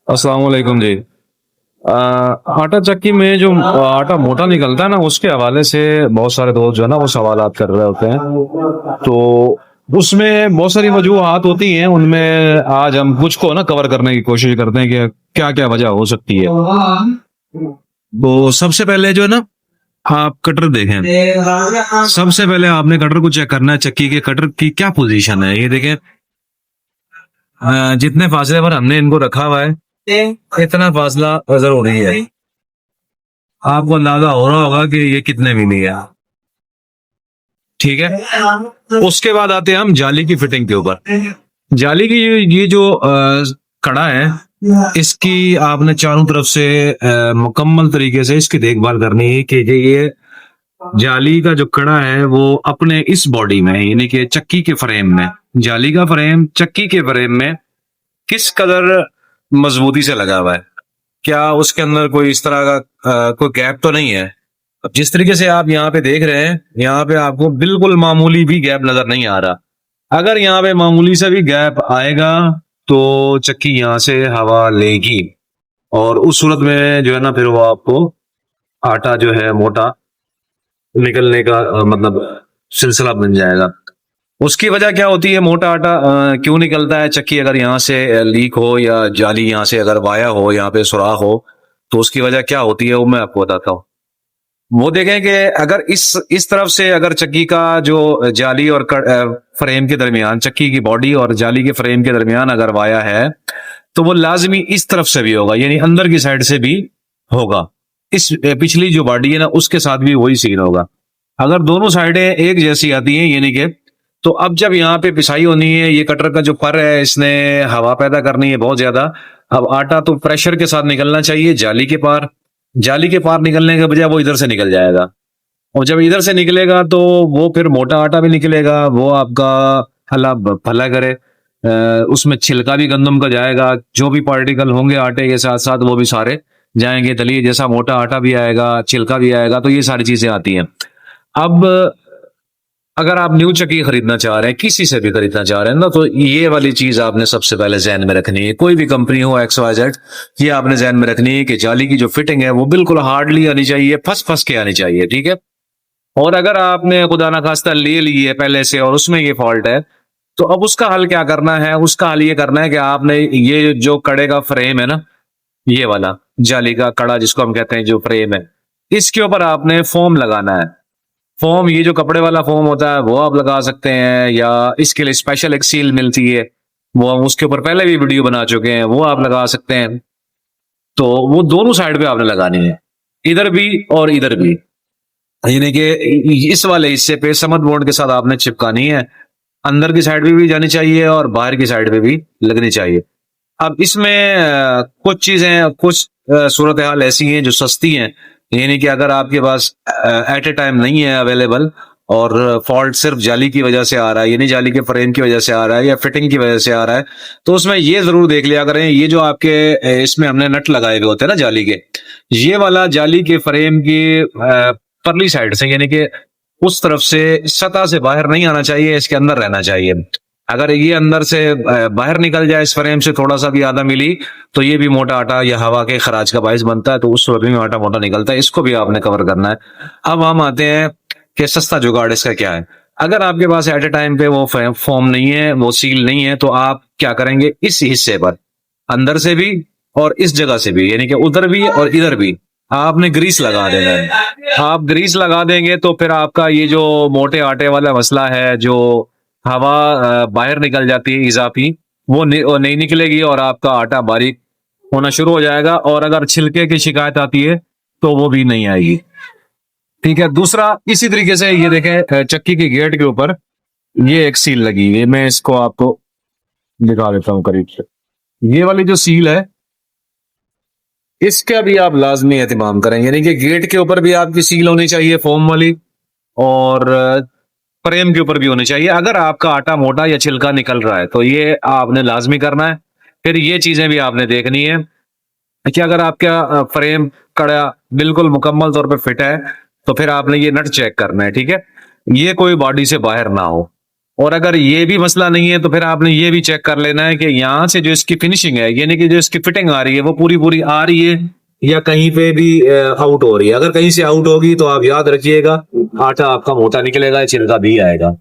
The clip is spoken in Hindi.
अस्सलाम वालेकुम जी। आटा चक्की में जो आटा मोटा निकलता है ना, उसके हवाले से बहुत सारे दोस्त जो है ना वो सवालात कर रहे होते हैं। तो उसमें बहुत सारी वजूहात होती हैं, उनमें आज हम कुछ को ना कवर करने की कोशिश करते हैं कि क्या क्या वजह हो सकती है। तो सबसे पहले जो है ना, आप कटर देखें। सबसे पहले आपने कटर को चेक करना है, चक्की के कटर की क्या पोजीशन है, ये देखें। जितने फासले पर हमने इनको रखा हुआ है, इतना फासला जरूरी है। आपको अंदाजा हो रहा होगा कि ये कितने मिली है। ठीक है, उसके बाद आते हैं हम जाली की फिटिंग के ऊपर। जाली की ये जो कड़ा है, इसकी आपने चारों तरफ से मुकम्मल तरीके से इसकी देखभाल करनी है कि ये जाली का जो कड़ा है वो अपने इस बॉडी में, यानी कि चक्की के फ्रेम में, जाली का फ्रेम चक्की के फ्रेम में किस कदर मजबूती से लगा हुआ है। क्या उसके अंदर कोई इस तरह का कोई गैप तो नहीं है। अब जिस तरीके से आप यहाँ पे देख रहे हैं, यहाँ पे आपको बिल्कुल मामूली भी गैप नजर नहीं आ रहा। अगर यहाँ पे मामूली से भी गैप आएगा तो चक्की यहाँ से हवा लेगी, और उस सूरत में जो है ना, फिर वो आपको आटा जो है मोटा निकलने का मतलब सिलसिला बन जाएगा। उसकी वजह क्या होती है, मोटा आटा क्यों निकलता है चक्की अगर यहाँ से लीक हो, या जाली यहाँ से अगर वाया हो, यहाँ पे सुराख हो, तो उसकी वजह क्या होती है वो मैं आपको बताता हूँ। वो देखें कि अगर इस तरफ से अगर चक्की का जो जाली और फ्रेम के दरमियान, चक्की की बॉडी और जाली के फ्रेम के दरमियान अगर वाया है, तो वो लाजमी इस तरफ से भी होगा, यानी अंदर की साइड से भी होगा। इस पिछली जो बॉडी है ना, उसके साथ भी वही सीन होगा। अगर दोनों साइडें एक जैसी आती हैं, यानी कि, तो अब जब यहाँ पे पिसाई होनी है, ये कटर का जो पर है इसने हवा पैदा करनी है बहुत ज्यादा। अब आटा तो प्रेशर के साथ निकलना चाहिए जाली के पार। जाली के पार निकलने के बजाय वो इधर से निकल जाएगा, और जब इधर से निकलेगा तो वो फिर मोटा आटा भी निकलेगा। वो आपका अल्लाह भला करे, उसमें छिलका भी गंदम का जाएगा, जो भी पार्टिकल होंगे आटे के साथ साथ वो भी सारे जाएंगे। दलिए जैसा मोटा आटा भी आएगा, छिलका भी आएगा, तो ये सारी चीजें आती हैं। अब अगर आप न्यू चक्की खरीदना चाह रहे हैं, किसी से भी खरीदना चाह रहे हैं ना, तो ये वाली चीज आपने सबसे पहले जहन में रखनी है। कोई भी कंपनी हो XYZ, ये आपने जहन में रखनी है कि जाली की जो फिटिंग है वो बिल्कुल हार्डली आनी चाहिए, फंस फंस के आनी चाहिए। ठीक है, और अगर आपने खुदा ना खास्ता ले ली है पहले से और उसमें ये फॉल्ट है, तो अब उसका हल क्या करना है। उसका हल ये करना है कि आपने ये जो कड़े का फ्रेम है ना, ये वाला जाली का कड़ा जिसको हम कहते हैं, जो फ्रेम है, इसके ऊपर आपने फोम लगाना है। फोम, ये जो कपड़े वाला फोम होता है वो आप लगा सकते हैं, या इसके लिए स्पेशल एक सील मिलती है, वो हम उसके ऊपर पहले भी वीडियो बना चुके हैं, वो आप लगा सकते हैं। तो वो दोनों साइड पे आपने लगानी है, इधर भी और इधर भी, यानी कि इस वाले हिस्से पे समद बोर्ड के साथ आपने चिपकानी है। अंदर की साइड पे भी जानी चाहिए और बाहर की साइड पे भी लगनी चाहिए। अब इसमें कुछ चीजें, कुछ सूरत हाल ऐसी हैं जो सस्ती हैं, यानी कि अगर आपके पास एट ए टाइम नहीं है अवेलेबल, और फॉल्ट सिर्फ जाली की वजह से आ रहा है, यानी जाली के फ्रेम की वजह से आ रहा है या फिटिंग की वजह से आ रहा है, तो उसमें ये जरूर देख लिया करें, ये जो आपके इसमें हमने नट लगाए हुए होते हैं ना जाली के, ये वाला जाली के फ्रेम की परली साइड से, यानी कि उस तरफ से सतह से बाहर नहीं आना चाहिए, इसके अंदर रहना चाहिए। अगर ये अंदर से बाहर निकल जाए इस फ्रेम से थोड़ा सा भी आधा मिली, तो ये भी मोटा आटा या हवा के खराज का बायस बनता है, तो उस सूरत में आटा मोटा निकलता है। इसको भी आपने कवर करना है। अब हम आते हैं कि सस्ता जुगाड़ इसका क्या है। अगर आपके पास एट ए टाइम पे वो फॉर्म नहीं है, वो सील नहीं है, तो आप क्या करेंगे, इस हिस्से पर अंदर से भी और इस जगह से भी, यानी कि उधर भी और इधर भी आपने ग्रीस लगा देना है। आप ग्रीस लगा देंगे तो फिर आपका ये जो मोटे आटे वाला मसला है, जो हवा बाहर निकल जाती है इजाफी, वो नहीं निकलेगी और आपका आटा बारीक होना शुरू हो जाएगा। और अगर छिलके की शिकायत आती है तो वो भी नहीं आएगी। ठीक है, दूसरा इसी तरीके से ये देखें, चक्की की गेट के ऊपर ये एक सील लगी हुई है, मैं इसको आपको दिखा देता हूँ करीब से। ये वाली जो सील है, इसका भी आप लाजमी एहतमाम करें, यानी कि गेट के ऊपर भी आपकी सील होनी चाहिए फोम वाली, और फ्रेम के ऊपर भी होनी चाहिए। अगर आपका आटा मोटा या छिलका निकल रहा है तो ये आपने लाजमी करना है। फिर ये चीजें भी आपने देखनी है कि अगर आपका फ्रेम कड़ा बिल्कुल मुकम्मल तौर पे फिट है, तो फिर आपने ये नट चेक करना है। ठीक है, ये कोई बॉडी से बाहर ना हो, और अगर ये भी मसला नहीं है तो फिर आपने ये भी चेक कर लेना है कि यहाँ से जो इसकी फिनिशिंग है, यानी कि जो इसकी फिटिंग आ रही है वो पूरी पूरी आ रही है या कहीं पे भी आउट हो रही है। अगर कहीं से आउट होगी तो आप याद रखिएगा आटा आपका मोटा निकलेगा, छिलका भी आएगा।